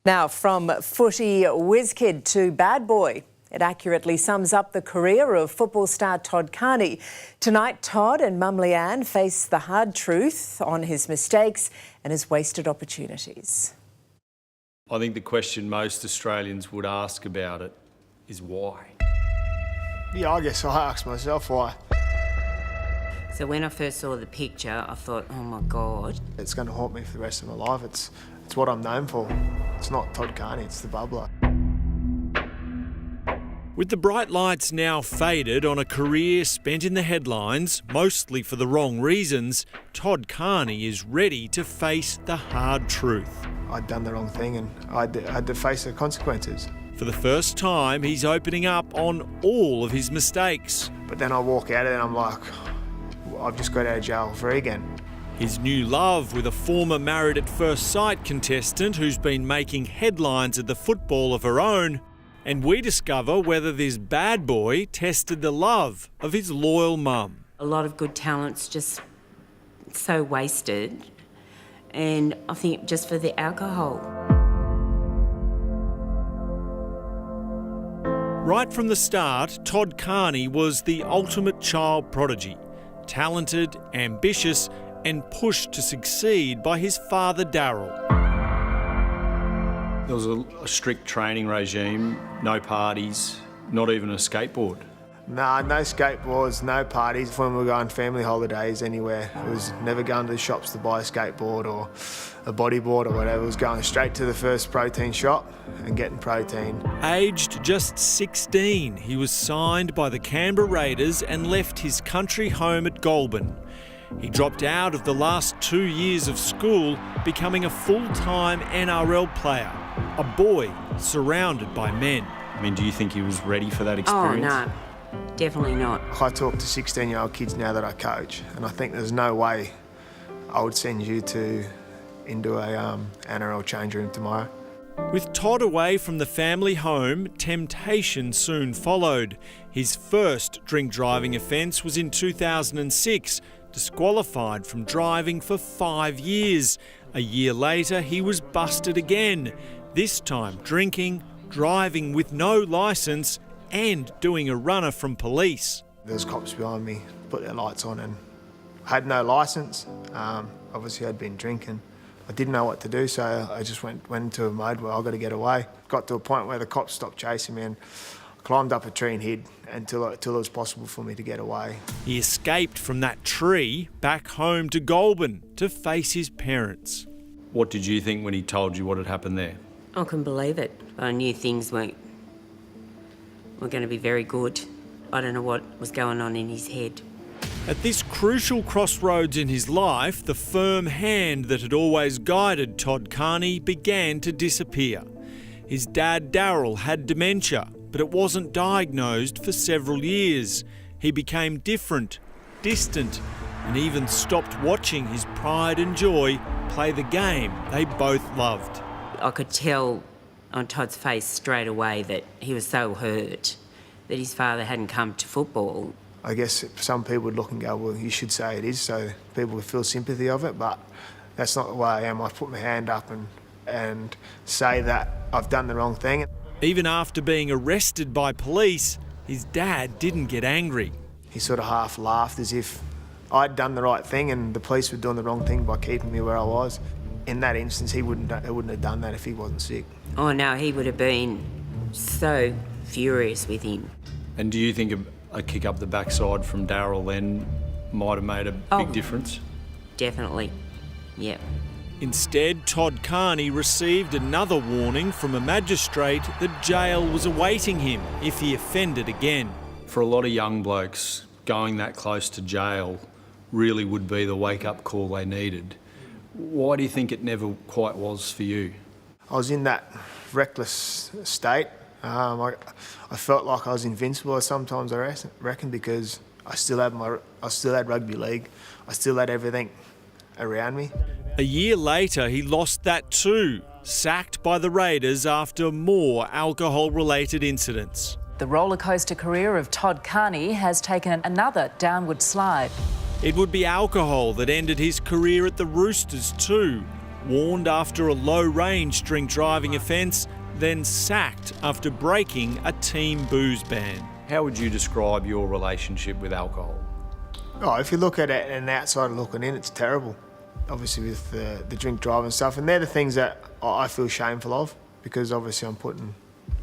Now, from footy whiz kid to bad boy, it accurately sums up the career of football star Todd Carney. Tonight, Todd and Mum Leanne face the hard truth on his mistakes and his wasted opportunities. I think the question most Australians would ask about it is why? Yeah, I guess I ask myself why. So when I first saw the picture, I thought, oh my God. It's going to haunt me for the rest of my life. It's what I'm known for. It's not Todd Carney, it's the bubbler. With the bright lights now faded on a career spent in the headlines, mostly for the wrong reasons, Todd Carney is ready to face the hard truth. I'd done the wrong thing and I had to face the consequences. For the first time, he's opening up on all of his mistakes. But then I walk out of it and I'm like, I've just got out of jail free again. His new love with a former Married at First Sight contestant who's been making headlines at the football of her own. And we discover whether this bad boy tested the love of his loyal mum. A lot of good talent's just so wasted, and I think just for the alcohol. Right from the start, Todd Carney was the ultimate child prodigy. Talented, ambitious, and pushed to succeed by his father, Darryl. There was a strict training regime, no parties, not even a skateboard. Nah, no skateboards, no parties. When we were going family holidays anywhere, it was never going to the shops to buy a skateboard or a bodyboard or whatever. It was going straight to the first protein shop and getting protein. Aged just 16, he was signed by the Canberra Raiders and left his country home at Goulburn. He dropped out of the last 2 years of school, becoming a full-time NRL player, a boy surrounded by men. I mean, do you think he was ready for that experience? Oh, no. Definitely not. I talk to 16-year-old kids now that I coach, and I think there's no way I would send you into a NRL change room tomorrow. With Todd away from the family home, temptation soon followed. His first drink driving offence was in 2006, disqualified from driving for 5 years. A year later, he was busted again, this time drinking, driving with no licence and doing a runner from police. There was cops behind me, put their lights on, and I had no licence. Obviously I'd been drinking. I didn't know what to do, so I just went into a mode where I've got to get away. Got to a point where the cops stopped chasing me and climbed up a tree and hid until it was possible for me to get away. He escaped from that tree back home to Goulburn to face his parents. What did you think when he told you what had happened there? I couldn't believe it. I knew things weren't going to be very good. I don't know what was going on in his head. At this crucial crossroads in his life, the firm hand that had always guided Todd Carney began to disappear. His dad, Darryl, had dementia, but it wasn't diagnosed for several years. He became different, distant, and even stopped watching his pride and joy play the game they both loved. I could tell on Todd's face straight away that he was so hurt that his father hadn't come to football. I guess some people would look and go, well, you should say it is, so people would feel sympathy of it, but that's not the way I am. I put my hand up and say that I've done the wrong thing. Even after being arrested by police, his dad didn't get angry. He sort of half laughed as if I'd done the right thing and the police were doing the wrong thing by keeping me where I was. In that instance, he wouldn't have done that if he wasn't sick. Oh no, he would have been so furious with him. And do you think a kick up the backside from Darryl then might have made a big difference? Definitely, yeah. Instead, Todd Carney received another warning from a magistrate that jail was awaiting him if he offended again. For a lot of young blokes, going that close to jail really would be the wake-up call they needed. Why do you think it never quite was for you? I was in that reckless state. I felt like I was invincible sometimes, I reckon, because I still had rugby league. I still had everything around me. A year later, he lost that too, sacked by the Raiders after more alcohol-related incidents. The rollercoaster career of Todd Carney has taken another downward slide. It would be alcohol that ended his career at the Roosters too. warned after a low-range drink driving offence, then sacked after breaking a team booze ban. How would you describe your relationship with alcohol? Oh, if you look at it and outside looking in, it's terrible. Obviously with the drink driving stuff, and they're the things that I feel shameful of, because obviously I'm putting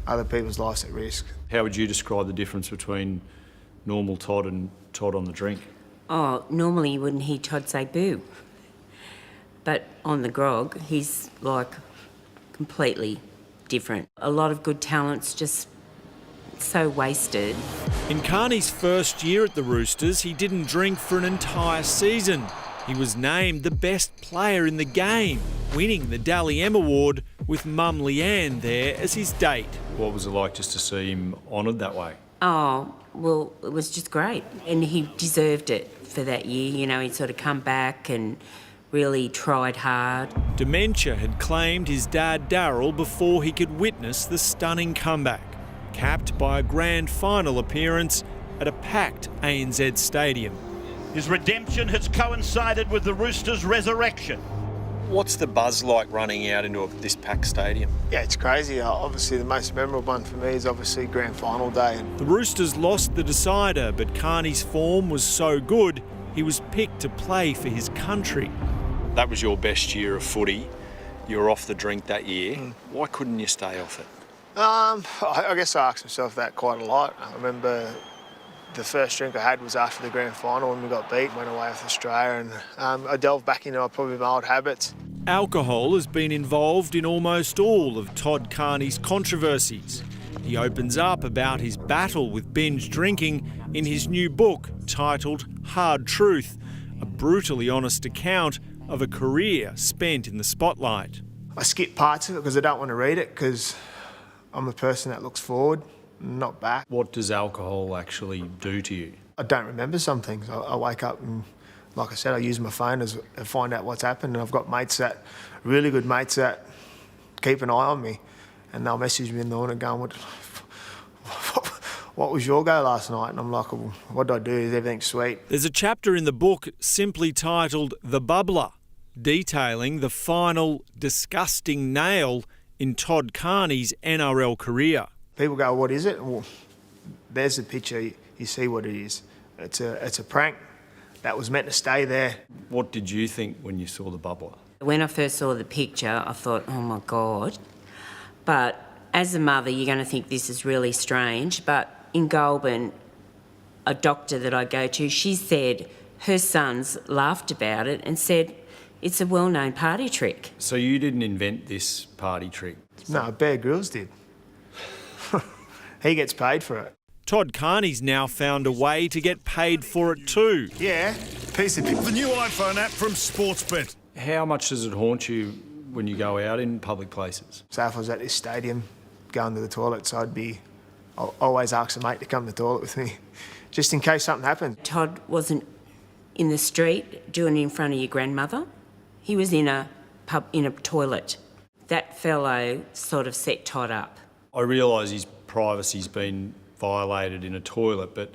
other people's lives at risk. How would you describe the difference between normal Todd and Todd on the drink? Oh, normally you wouldn't hear Todd say boo. But on the grog, he's like completely different. A lot of good talents just so wasted. In Carney's first year at the Roosters, he didn't drink for an entire season. He was named the best player in the game, winning the Dally M Award with Mum Leanne there as his date. What was it like just to see him honoured that way? Oh, well, it was just great. And he deserved it for that year. You know, he'd sort of come back and really tried hard. Dementia had claimed his dad Darryl before he could witness the stunning comeback, capped by a grand final appearance at a packed ANZ stadium. His redemption has coincided with the Roosters' resurrection. What's the buzz like running out into this packed stadium? Yeah, it's crazy. Obviously the most memorable one for me is obviously grand final day. The Roosters lost the decider, but Carney's form was so good, he was picked to play for his country. That was your best year of footy. You were off the drink that year. Why couldn't you stay off it? I guess I asked myself that quite a lot. I remember the first drink I had was after the grand final when we got beat, went away with Australia, and I delved back into probably my old habits. Alcohol has been involved in almost all of Todd Carney's controversies. He opens up about his battle with binge drinking in his new book titled Hard Truth, a brutally honest account of a career spent in the spotlight. I skip parts of it because I don't want to read it, because I'm a person that looks forward, not back. What does alcohol actually do to you? I don't remember some things. I wake up and, like I said, I use my phone to find out what's happened, and I've got really good mates that keep an eye on me, and they'll message me in the morning going, what was your go last night? And I'm like, well, what did I do? Is everything sweet? There's a chapter in the book simply titled The Bubbler, detailing the final disgusting nail in Todd Carney's NRL career. People go, what is it? Well, there's the picture. You see what it is. It's a prank that was meant to stay there. What did you think when you saw the bubbler? When I first saw the picture, I thought, oh my God. But as a mother, you're going to think this is really strange. But in Goulburn, a doctor that I go to, she said her sons laughed about it and said it's a well-known party trick. So you didn't invent this party trick? No, Bear Grylls did. He gets paid for it. Todd Carney's now found a way to get paid for it too. Yeah, piece of The new iPhone app from Sportsbet. How much does it haunt you when you go out in public places? So if I was at this stadium going to the toilet, so I'll always ask a mate to come to the toilet with me, just in case something happened. Todd wasn't in the street doing it in front of your grandmother. He was in a pub, in a toilet. That fellow sort of set Todd up. I realise his privacy's been violated in a toilet, but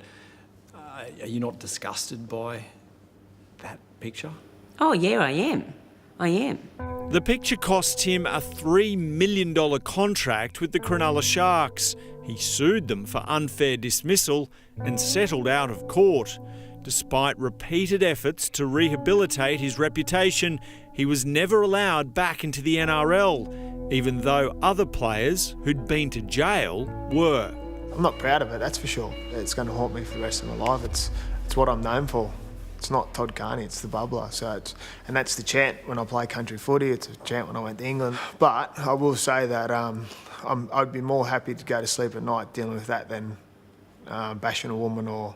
are you not disgusted by that picture? Oh yeah, I am. The picture cost him a $3 million contract with the Cronulla Sharks. He sued them for unfair dismissal and settled out of court. Despite repeated efforts to rehabilitate his reputation, he was never allowed back into the NRL, even though other players who'd been to jail were. I'm not proud of it, that's for sure. It's going to haunt me for the rest of my life. It's what I'm known for. It's not Todd Carney, it's the bubbler. And that's the chant when I play country footy. It's a chant when I went to England. But I will say that I'd be more happy to go to sleep at night dealing with that than bashing a woman or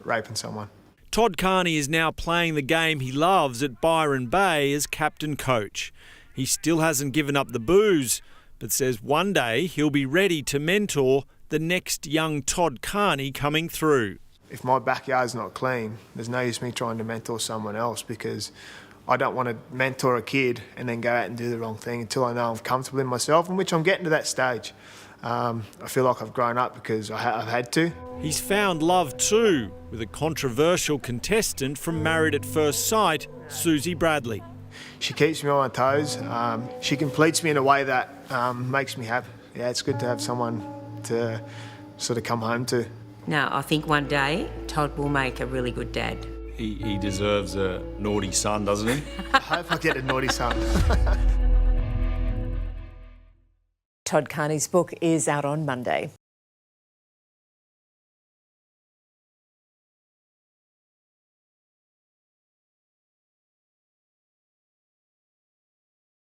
raping someone. Todd Carney is now playing the game he loves at Byron Bay as captain coach. He still hasn't given up the booze, but says one day he'll be ready to mentor the next young Todd Carney coming through. If my backyard's not clean, there's no use me trying to mentor someone else, because I don't want to mentor a kid and then go out and do the wrong thing until I know I'm comfortable in myself, in which I'm getting to that stage. I feel like I've grown up because I've had to. He's found love too, with a controversial contestant from Married at First Sight, Susie Bradley. She keeps me on my toes. She completes me in a way that makes me happy. Yeah, it's good to have someone to sort of come home to. No, I think one day Todd will make a really good dad. He deserves a naughty son, doesn't he? I hope I get a naughty son. Todd Carney's book is out on Monday.